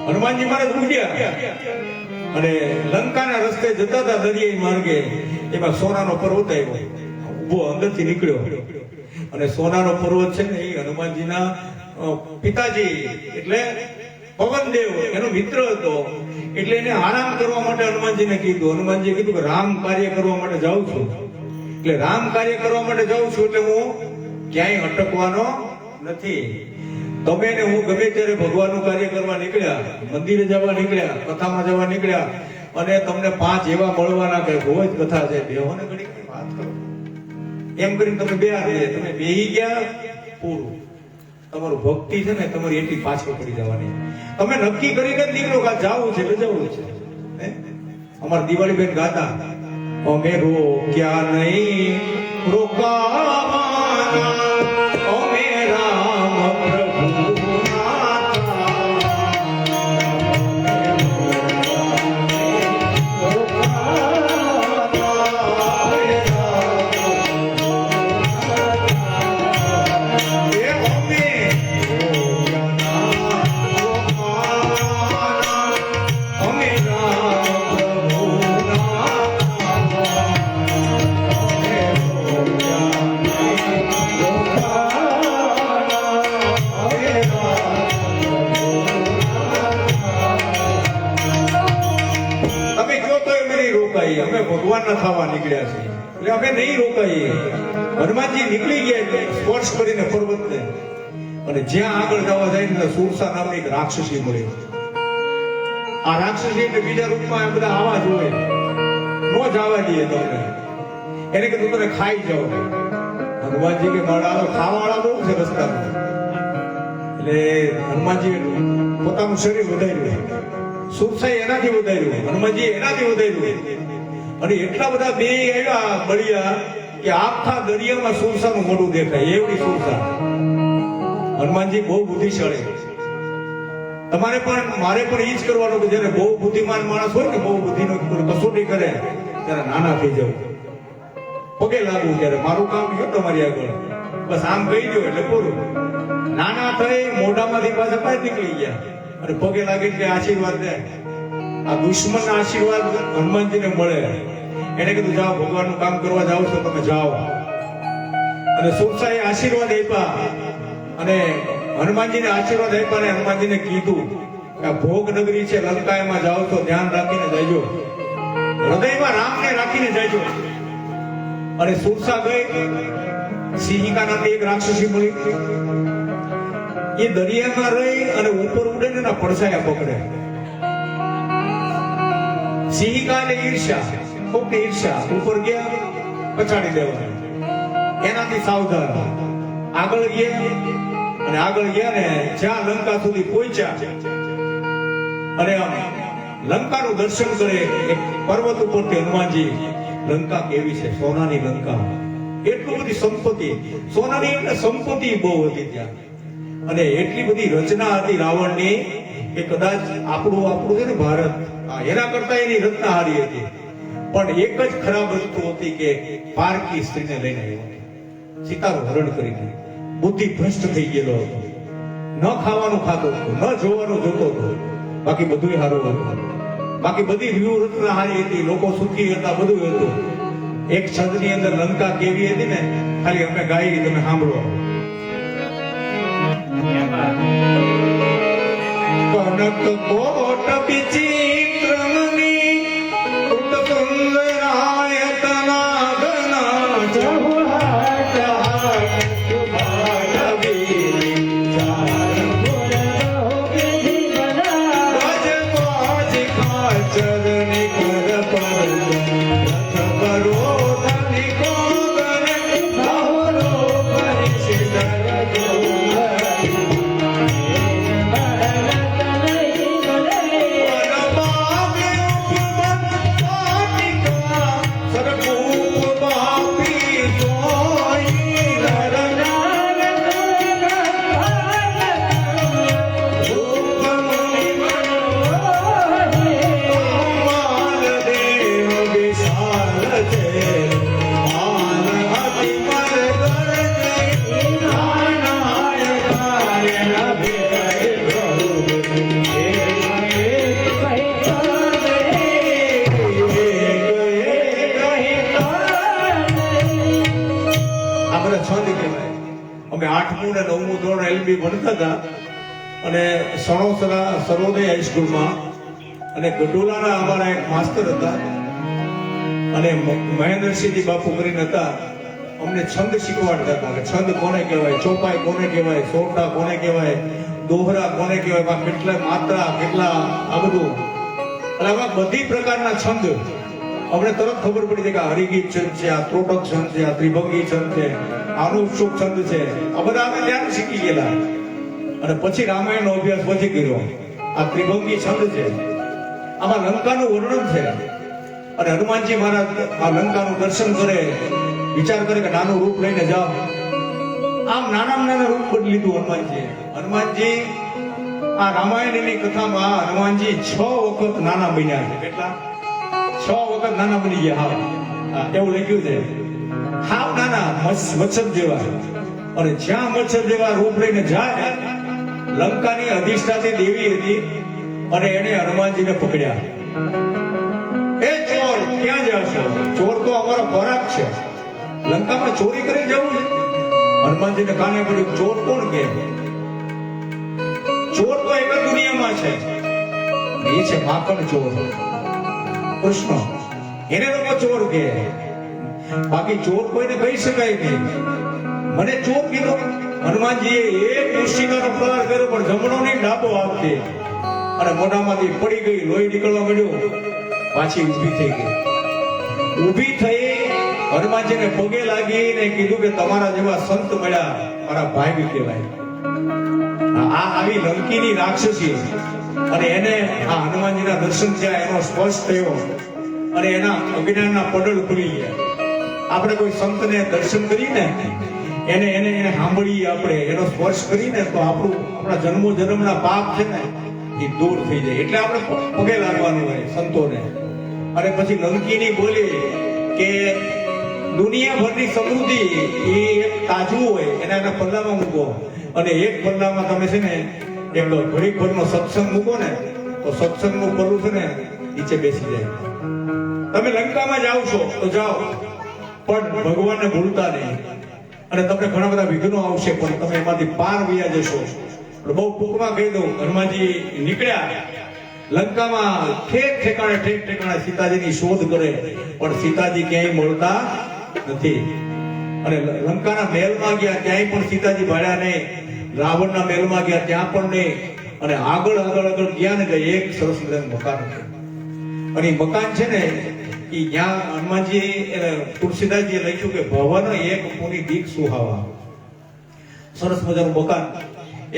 હનુમાનજી મહારાજ ઉડ્યા અને લંકાના રસ્તે જતા હતા દરિયાઈ માર્ગે. એમાં સોનાનો પર્વત આવ્યો, ઉભો અંદરથી નીકળ્યો અને સોનાનો પર્વત છે ને એ હનુમાનજીના પિતાજી એટલે પવનદેવ એનો મિત્ર હતો. એટલે એને આરામ કરવા માટે હનુમાનજીને કીધું. હનુમાનજીએ કીધું કે રામ કાર્ય કરવા માટે જાઉં છું, એટલે રામ કાર્ય કરવા માટે જાઉં છું એટલે હું ક્યાંય અટકવાનો નથી. તમે ને હું ગમે ત્યારે ભગવાનનું કાર્ય કરવા નીકળ્યા, મંદિરે જવા નીકળ્યા, કથામાં જવા નીકળ્યા અને તમને 5 એવા મળવાના કે રોજ કથા છે, બેહોને ઘડી કઈ વાત કરો એમ કરીને તમે તમે બેહી ગયા, પૂરું. તમારું ભક્તિ છે ને તમારી એટલી પાછળ પડી જવાની. તમે નક્કી કરીને જ નીકળો કે જાવું છે એટલે જવું છે. અમારા દિવાળી બેન ગાતા, અમે રોક્યા નહીં રોકાવાના, અમે રામ પ્રભુ ભગવાનના થવા નીકળ્યા છે એટલે અમે નહીં રોકાઈએ. હનુમાનજી નીકળી ગયા સ્પર્શ કરીને પર્વતને, અને જ્યાં આગળ જવા જાય ને સુરસા નામની એક રાક્ષસી મળી. આ રાક્ષસી એટલે બીજા રૂપમાં એમ બધા આવા જ હોય, નો જવા દઈએ તમને. એને કીધું તમે ખાઈ જાઓ. હનુમાનજી કે મારા ખાવા વાળા બહુ છે રસ્તામાં. એટલે હનુમાનજી પોતાનું શરીર વધાર્યું, સુરસાઈ એનાથી વધાર્યું, હનુમાનજી એનાથી વધાર્યું, અને એટલા બધા બે આવ્યા બળિયા કે આખા દરિયામાં સુરસાનું મોઢું દેખાય એવડી સુરસા. હનુમાનજી બહુ બુદ્ધિશાળી. તમારે પણ મારે પણ એ જ કરવાનું કે જયારે બહુ બુદ્ધિમાન માણસ હોય ને, બહુ બુદ્ધિનો કસોટી કરે ત્યારે નાના થઈ જવું, પગે લાગવું. ત્યારે મારું કામ છે તમારી આગળ, બસ આમ કહી દો એટલે પૂરું. નાના થઈ મોઢામાંથી પાછા બહાર નીકળી ગયા અને પગે લાગીને કે આશીર્વાદ દે. આ દુશ્મનના આશીર્વાદ હનુમાનજીને મળે. એને કીધું જાઓ, ભગવાનનું કામ કરવા જાઓ છો તમે જાઓ. અને સુરસાએ આશીર્વાદ આપ્યા, અને હનુમાનજીને આશીર્વાદ આપ્યા, અને હનુમાનજીને કીધું કે આ ભોગ નગરી છે લંકા, એમાં જાઓ તો ધ્યાન રાખીને જજો, હૃદયમાં રામને રાખીને જજો. અને સુરસા ગઈ. સિંહિકા નામની એક રાક્ષસી મળી. એ દરિયામાં રહી અને ઉપર ઉડે ને પડછાયા પકડે. સિંહિકા ને ઈર્ષા, ખોટી ઈર્ષા. ઉપર ગયા પછાડી દેવા, એનાથી સાવધાન. આગળ ગયા, અને આગળ ગયા ને જ્યાં લંકા સુધી પહોંચ્યા, અને લંકાનું દર્શન કરે. એક પર્વત ઉપરથી હનુમાનજી, લંકા કેવી છે, સોનાની લંકા, એટલી બધી સંપત્તિ, સોનાની એટલે સંપત્તિ બહુ હતી ત્યાં, અને એટલી બધી રચના હતી રાવણની કે કદાચ આપણું છે ને ભારત, એના કરતા એની રચના હારી હતી. પણ એક જ ખરાબ વસ્તુ હતી કે પારકી સ્ત્રીને લઈને આવ્યો, સીતાનું હરણ કરીને. બુદ્ધિ ભ્રષ્ટ થઈ ગયેલો હતો, ન ખાવાનું ખાતો હતો, ન જોવાનું જોતો હતો, બાકી બધું સારું હતું. બાકી બધી વ્યૂહરચના હારી હતી, લોકો સુખી હતા, બધું હતું. એક છંદની અંદર લંકા કેવી હતી ને, ખાલી અમે ગાઈ, તમે સાંભળો. કનક કોટ વિચિત્રમની કૃત સુંદરાયતના ઘના ચહુહાટ હાટ સુભાયવી ચાર ગજ પાજ ખાચરની કર પર રથ કરો ધની કોગર બાહુલો પરિશિદર અમે 8મું ને 9મું ધોરણ LB ભણતા હતા, અને સણોસરા સર્વોદય હાઈસ્કૂલમાં, અને ગઢોલાના અમારા એક માસ્તર હતા, અને મહેન્દ્રસિંહજી બાપુ કરીને હતા. અમને છંદ શીખવાડતા હતા કે છંદ કોને કહેવાય, ચોપાઈ કોને કહેવાય, સોટા કોને કહેવાય, દોહરા કોને કહેવાય, કેટલા માત્રા, કેટલા આ બધું. અને આવા બધી પ્રકારના છંદ અમને તરત ખબર પડી છે કે આ હરિગીત છંદ છે, આ ત્રોટક છંદ છે, આ ત્રિભંગી છંદ છે, આનુષુપ છંદ છે. આ બધા અમે ત્યાં શીખી ગયેલા, અને પછી રામાયણનો અભ્યાસ પછી કર્યો. આ ત્રિભંગી છંદ છે, આમાં લંકાનું વર્ણન છે. અને હનુમાનજી મહારાજ આ લંકાનું દર્શન કરે, વિચાર કરે કે નાનું રૂપ લઈને જાઓ. આમ નાના રૂપ બદલી લીધું હનુમાનજી. આ રામાયણની કથામાં હનુમાનજી 6 વખત નાના બન્યા છે. કેટલા? 6 વખત નાના બની ગયા. હા, એવું લખ્યું છે. હાવ નાના, મચ્છર જેવા. અને જ્યાં મચ્છર જેવા રૂપ લઈને જાય, લંકાની અધિષ્ઠાતી દેવી હતી, અને એને હનુમાનજીને પકડ્યા. એ ચોર, ક્યાં જશો? ચોર તો અમારો ખોરાક છે, લંકામાં ચોરી કરી જવું છે. હનુમાનજીને કાને પડ્યું, ચોર કોણ કે? ચોર તો એક જ દુનિયામાં છે, એ છે માખણ ચોર, કૃષ્ણ. એને લોકો ચોર કહે. બાકી ચોર કોઈને કહી શકાય નહીં. મને ચોર કીધો. હનુમાનજીએ એક મુશ્કેલીનો પ્રહાર કર્યો પણ જમણો નહીં ડાબો આપતે અને મોઢામાંથી પડી ગઈ, લોહી નીકળવા માંડ્યું. પાછી ઊભી થઈ ગઈ. ઊભી થઈ હનુમાનજીને પગે લાગીને કીધું કે તમારા જેવા સંત મળ્યા મારા ભાઈ કહેવાય. આ આવી લંકીની રાક્ષસી અને એને આ હનુમાનજીના દર્શન થયા, એનો સ્પર્શ થયો અને એના અજ્ઞાનના પડળ ખુલી ગયા. આપણે કોઈ સંતને દર્શન કરીને એને એને એને સાંભળીએ, આપણે એનો સ્પર્શ કરીને તો આપણા જન્મો જન્મના પાપ છે ને એ દૂર થઈ જાય. એટલે આપણે પગે લાગવાનું હોય સંતોને. અને પછી લંકીની બોલી કે દુનિયાભરની સમૃદ્ધિ એ એક તાજવું હોય, એના પલ્લામાં મૂકો અને એક પલ્લામાં તમે છે ને એક ઘડીક ભરનો સત્સંગ મૂકો ને તો સત્સંગનું પલ્લું છે ને નીચે બેસી જાય. તમે લંકામાં જાઓ છો તો જાઓ પણ ભગવાનને ભૂલતા નહીં. અને તમને ઘણા બધા વિઘ્નો આવશે પણ તમે એમાંથી પાર વયા જશો. બહુ ટૂંકમાં કહી દઉં, હનુમાનજી નીકળ્યા લંકામાં ઠેક ઠેકાણે સીતાજીની શોધ કરે પણ સીતાજી ક્યાંય મળતા નથી. અને લંકાના મહેલમાં ગયા ત્યાંય પણ સીતાજી ભાળ્યા નહીં. રાવણના મહેલમાં ગયા ત્યાં પણ નહીં. અને આગળ ગયા ને એક સરસ મજાનું મકાન છે. અને એ મકાન છે ને એ જ્યાં હનુમાનજી તુલસીદાસજીએ લખ્યું કે ભવન એક પૂરી દીક સુહાવા. સરસ મજાનું મકાન.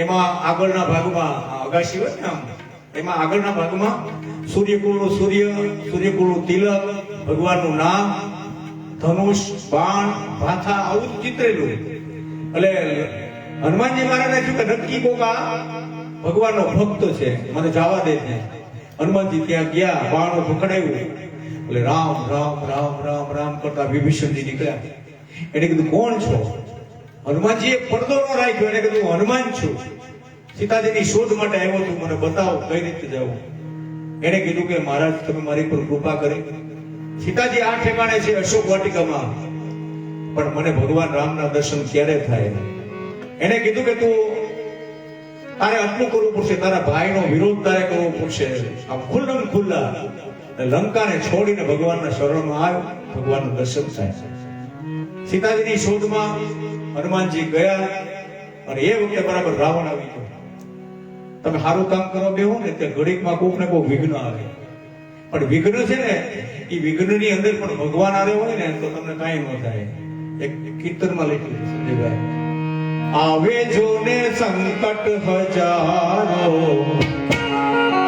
એમાં આગળના ભાગમાં અગાશી હોય ને આમ, એમાં આગળના ભાગમાં સૂર્યકુળનું તિલક, ભગવાનનું નામ, ધનુષ, બાણ, ભાથા આવું ચિતરેલું. એટલે હનુમાનજી મહારાજે કહ્યું કે નક્કી કોક આ ભગવાનનો ભક્ત છે, મને જવા દે છે. હનુમાનજી ત્યાં ગયા, બાણો પકડાયું. એટલે રામ રામ રામ રામ રામ કરતા વિભીષણજી નીકળ્યા. એને કીધું કોણ છો? હનુમાનજીએ પડદો ન રાખ્યો. એને કીધું હનુમાન છું, સીતાજીની શોધ માટે આવ્યો છું, મને બતાવો કઈ રીતે જવું. એને કીધું કે મહારાજ તમે મારી પર કૃપા કરી. સીતાજી આ ઠેકાણે છે અશોક વાટિકામાં, પણ મને ભગવાન રામના દર્શન ક્યારે થાય? એને કીધું કે તું તારે આટલું કરવું પડશે, તારા ભાઈનો વિરોધ તારે કરવો પડશે. આમ ખુલ્લમ ખુલ્લા લંકાને છોડીને ભગવાનના શરણમાં આવ, ભગવાનનું દર્શન થાય. સીતાજીની શોધમાં હનુમાનજી ગયા અને એ વખતે બરાબર રાવણ આવી ગયો. તમે સારું કામ કરો બેહો ને તે ઘડીકમાં કોક ને કોક વિઘ્ન આવે. પણ વિઘ્ન છે ને એ વિઘ્નની અંદર પણ ભગવાન આવે હોય ને તો તમને કાંઈ ન થાય. એક કીર્તનમાં લખ્યું છે સંજયભાઈ, આવે જો ને સંકટ હજારો,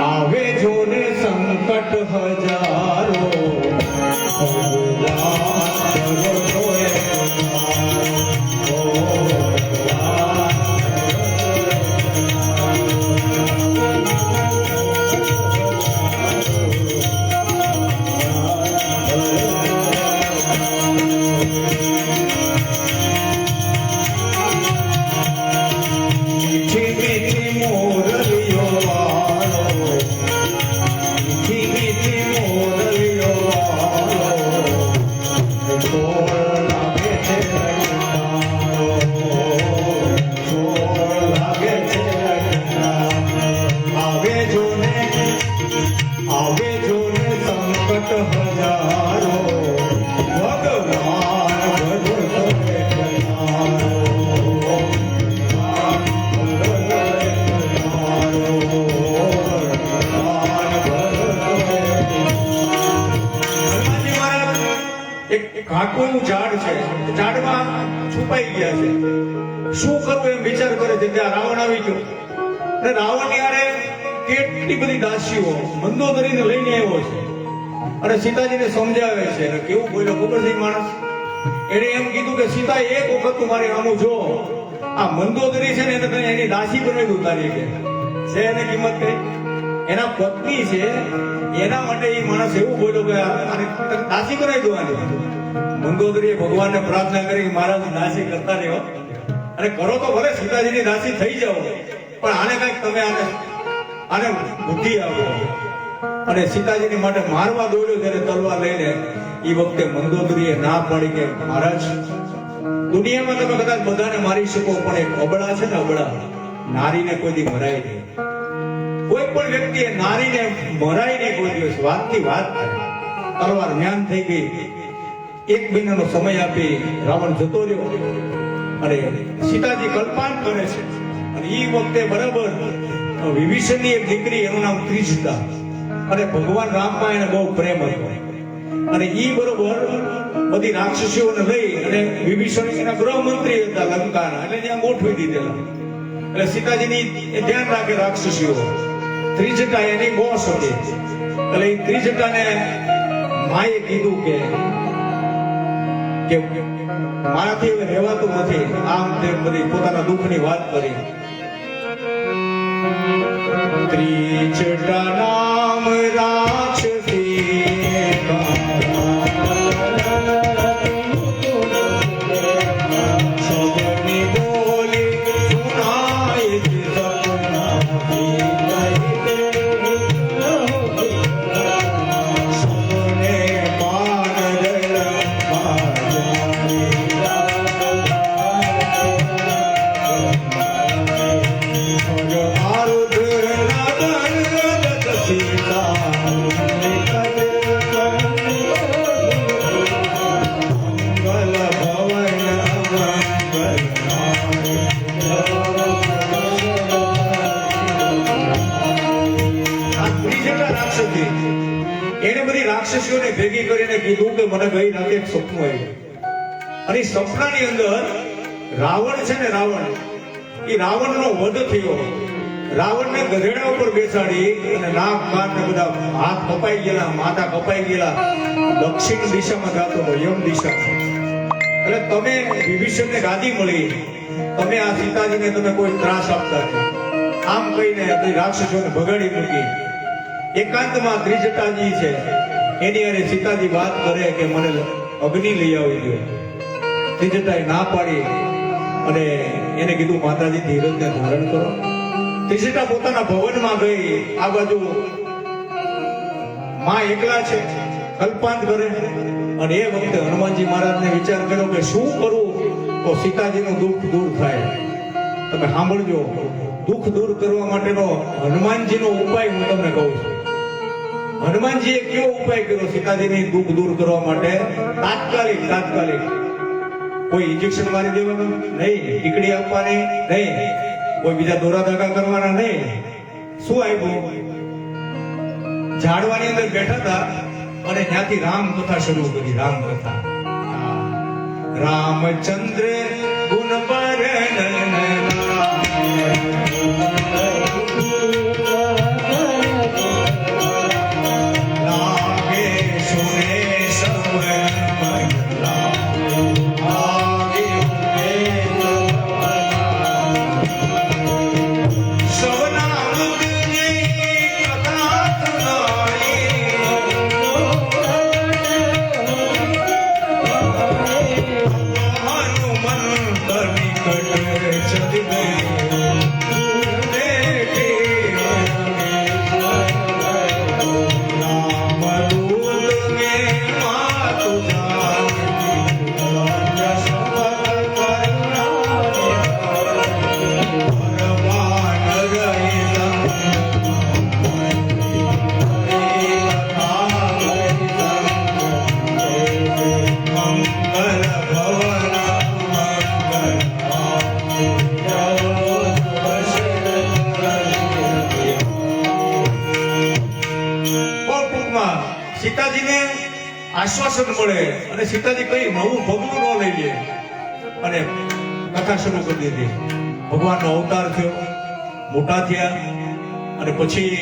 આવે જો ને સંકટ હજારો, ઘાટું ઝાડ છે, ઝાડમાં છુપાઈ ગયા છે. શું કરવું એમ વિચાર કરે છે ત્યાં રાવણ આવી ગયો. અને રાવણની આરે કેટલી બધી દાસીઓ મંદોદરીને લઈને આવ્યો છે અને સીતાજીને સમજાવે છે. અને કેવું બોલ્યો ખબર છે માણસ? એને એમ કીધું કે સીતા એક વખત તું મારી આમું જો, આ મંદોદરી છે ને એને તને એની દાસી બનાવી દઉં તારી કે છે. એને કિંમત કરી, એના પત્ની છે એના માટે એ માણસ એવું બોલ્યો કે આને દાસી બનાવી દઉં. આને મંદોદરીએ ભગવાનને પ્રાર્થના કરી મહારાજ દાસી કરતા રહ્યો અને કરો તો ભલે સીતાજીની દાસી થઈ જાઓ, પણ આને કઈક તમે આને બુદ્ધિ આપો. અને સીતાજીની માટે મારવા દોડ્યો ત્યારે તલવાર લઈને એ વખતે મંદોદરીએ ના પાડી કે મહારાજ દુનિયામાં તમે કદાચ બધાને મારી શકો પણ એક અબળા છે ને, અબળા નારીને કોઈ દી મરાય નહીં. કોઈ પણ વ્યક્તિએ નારીને મરાય નહીં કોઈ દિવસ. વાતની વાત થાય. તલવાર જ્ઞાન થઈ ગઈ. એક મહિનાનો સમય આપી રાવણ જતો રહ્યો અને સીતાજી કલ્પાંત કરે છે. અને એ વખતે બરાબર વિભીષણની એક દીકરી, એનું નામ ત્રિજટા, અને ભગવાન રામમાં એને બહુ પ્રેમ હતો. અને ઈ બરોબર બધી રાક્ષસીઓને લઈ અને વિભીષણ એના ગૃહમંત્રી હતા લંકાના, એટલે ત્યાં ગોઠવી દીધેલા. એટલે સીતાજીની એ ધ્યાન રાખે રાક્ષસીઓ. ત્રિજટા એની બોસ હતી. એટલે એ ત્રિજટાને માએ કીધું કે મારાથી હવે રહેવાતું નથી, આમ તેમ બધી પોતાના દુઃખની વાત કરી. ત્રિજટા નામ રાક્ષસી સબની બોલી સુનાય સપના સપને પાનર એને બધી રાક્ષસીઓને ભેગી કરીને કીધું કે મને ગઈ રાતે એક સપનું આવ્યું. અને સપનાની અંદર રાવણ છે ને, રાવણ એ રાવણનો વધ થયો. રાવણને ગધેડા ઉપર બેસાડી અને નાક કાન ને બધા હાથ કપાઈ ગયેલા, માથા કપાઈ ગયેલા, દક્ષિણ દિશામાં ગાતો હતો, યમ દિશામાં. એટલે તમે વિભીષણને ગાદી મળી, તમે આ સીતાજીને તમે કોઈ ત્રાસ આપતા નહીં, આમ કહીને રાક્ષસોને ભગાડી મૂકી. એકાંતમાં ત્રિજટાજી છે એની અને સીતાજી વાત કરે કે મને અગ્નિ લઈ આવી દો. ત્રિજટાએ ના પાડી અને એને કીધું માતાજી ધીરજને ધારણ કરો. ત્રિજટા પોતાના ભવનમાં ગઈ. આ બાજુ માં એકલા છે, કલ્પાંત કરે. અને એ વખતે હનુમાનજી મહારાજને વિચાર કર્યો કે શું કરવું તો સીતાજીનું દુઃખ દૂર થાય. તમે સાંભળજો, દુઃખ દૂર કરવા માટેનો હનુમાનજીનો ઉપાય હું તમને કહું છું. હનુમાનજીએ કેવો ઉપાય કર્યો સીતાજીની દુઃખ દૂર કરવા માટે? તાત્કાલિક કોઈ ઇન્જેક્શન મારી દેવાનું નહીં, ટીકડી આપવાની નહીં, કોઈ બીજા દોરા ધાગા કરવાના નહીં. શું આવ્યું? ઝાડવાની અંદર બેઠા હતા અને ત્યાંથી રામ કથા શરૂ કરી. રામ કથા. રામચંદ્ર ગુણ સીતાજીને આશ્વાસન મળે અને સીતાજી કઈ નવું પગલું ન લઈ લે અને કથા શરૂ કરી દીધી. ભગવાનનો અવતાર થયો, મોટા થયા અને પછી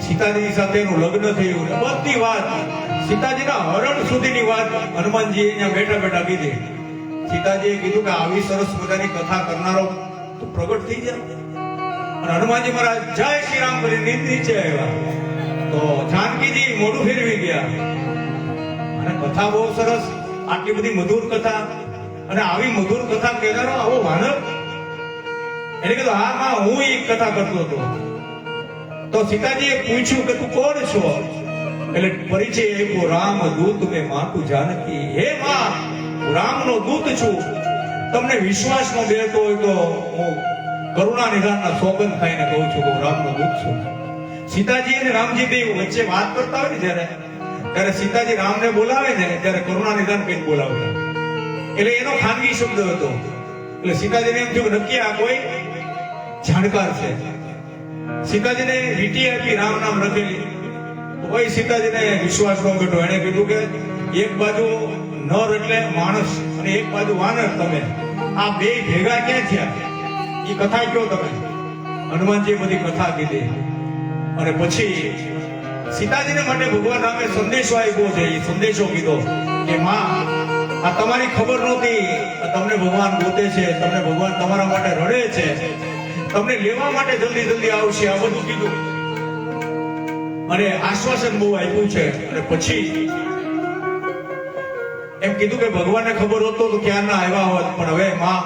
સીતાજીની સાથે એનું લગ્ન થયું. બધી વાત સીતાજીના હરણ સુધીની વાત હનુમાનજી અહીંયા બેઠા બેઠા કીધી. સીતાજીએ કીધું કે આવી સરસ મજાની કથા કરનારો તો પ્રગટ થઈ જાય. અને હનુમાનજી મહારાજ જય શ્રી રામ કરીને નીચે આવ્યા તો જાનકીજી મોઢું ફેરવી ગયા. અને કથા બહુ સરસ, આટલી બધી મધુર કથા, અને આવી મધુર કથા કહેનારો આવો વાનર. એને કીધું હા માં હું એક કથા કરતો હતો. તો સીતાજીએ પૂછ્યું કે તું કોણ છો? એટલે પરિચય આપ્યો, રામ દૂત મેં માતું જાનકી. હે માં, હું રામનો દૂત છું. તમને વિશ્વાસ ન બેસતો હોય તો હું કરુણા નિધાનના સોગંદ ખાઈને કહું છું કે હું રામનો દૂત છું. સીતાજી અને રામજી બે વચ્ચે વાત કરતા હોય ને જ્યારે, ત્યારે સીતાજી રામને બોલાવે ને ત્યારે કરુણા નિધાન કઈ બોલાવતા, એટલે એનો ખાનગી શબ્દ હતો. એટલે સીતાજીને એમ થયું કે નક્કી આ કોઈ જાણકાર છે. સીતાજીને વીંટી આપી રામ નામ લખેલી. કોઈ સીતાજીને વિશ્વાસ ન બેઠો. એને કીધું કે એક બાજુ નર એટલે માણસ અને એક બાજુ વાનર, તમે આ બે ભેગા ક્યાં થયા? એ કથા કયો તમે. હનુમાનજીએ બધી કથા કીધી અને પછી સીતાજીને માટે ભગવાન રામે સંદેશો આપ્યો છે. એ સંદેશો કીધો કે માં, આ તમારી ખબર નહોતી, તમને ભગવાન ગોતે છે, તમને ભગવાન તમારા માટે રડે છે, તમને લેવા માટે જલ્દી જલ્દી આવશે, આ બધું કીધું અને આશ્વાસન બહુ આપ્યું છે. અને પછી એમ કીધું કે ભગવાનને ખબર હોત તો ક્યારના આવ્યા હોત, પણ હવે માં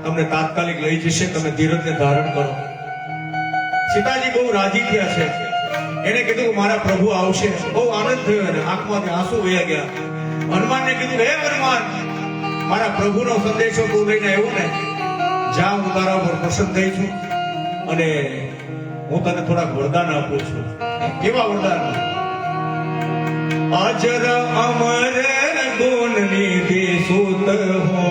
તમને તાત્કાલિક લઈ જશે, તમે ધીરજને ધારણ કરો. સીતાજી બહુ રાજી થયા છે. એને કીધું કે મારા પ્રભુ આવશે. બહુ આનંદ થયો અને આંખમાંથી આંસુ વહ્યા ગયા. હનુમાનને કીધું હે હનુમાન, મારા પ્રભુનો સંદેશો તું લઈને આવ્યો ને, જા, હું તારા ઉપર પ્રસન્ન થઈ છું અને હું તને થોડાક વરદાન આપું છું. કેવા વરદાન? અજર અમર ગુણ નિધિ સુત હો,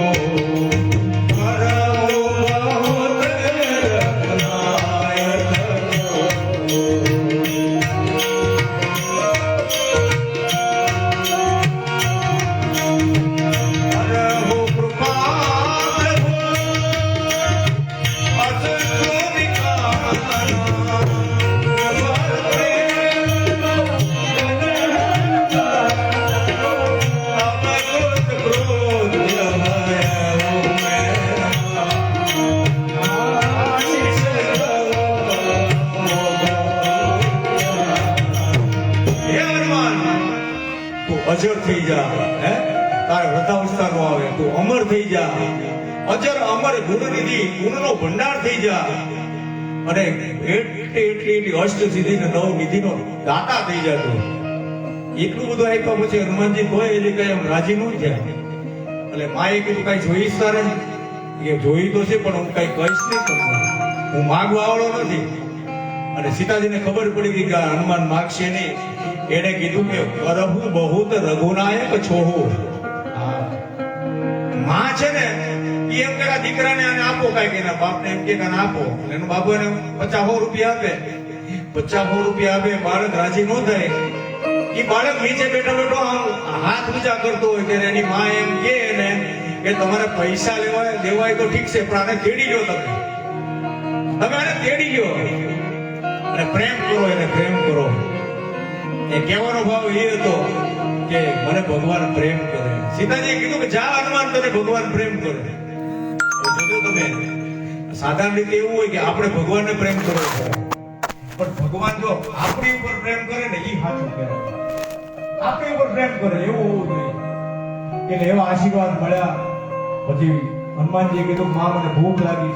અજર થઈ જા, હે તારે વૃદ્ધાવસ્થા નો આવે, તું અમર થઈ જા. અજર અમર ગુણ નિધિ, ગુણનો ભંડાર થઈ જા અને એટલી અષ્ટ સિદ્ધિ ને નવ નિધિનો દાતા થઈ જા. તું એટલું બધું આપ્યા પછી હનુમાનજી કોઈ એ કઈ એમ રાજી ન થયા. એટલે માએ કીધું કઈ જોઈશ તારે? એ જોઈ તો છે પણ હું કઈ કહીશ નહીં તમને, હું માગવા વાળો નથી. અને સીતાજીને ખબર પડી ગઈ કે હનુમાન માગશે નહીં. એને કીધું કે પરહુ બહુત રઘુનાયક છોહુ. માં છે ને એ એમ કે દીકરાને આને આપો, કઈક એના બાપને એમ કે આને આપો. એનો બાપુ એને 50 રૂપિયા આપે. 50 રૂપિયા આપે, બાળક રાજી ન થાય. એ બાળક નીચે બેઠો બેઠો હાથ ઊંચા કરતો હોય ત્યારે એની માં એમ કે ને કે તમારે પૈસા દેવાય તો ઠીક છે, પણ આને તેડી લો, તમે આને તેડી લો અને પ્રેમ કરો, એને પ્રેમ કરો. એ કહેવાનો ભાવ એ હતો કે મને ભગવાન પ્રેમ કરે. સીતાજીએ કીધું કે જા હનુમાન, તને ભગવાન પ્રેમ કરે. જોજો તમે, સાધારણ રીતે એવું હોય કે આપણે ભગવાનને પ્રેમ કરવો પડે, પણ ભગવાન જો આપણી ઉપર પ્રેમ કરે ને એ સાચું કહેવાય. આપણી ઉપર પ્રેમ કરે એવું હોવું જોઈએ. એટલે એવા આશીર્વાદ મળ્યા. પછી હનુમાનજીએ કીધું માં મને ભૂખ લાગી.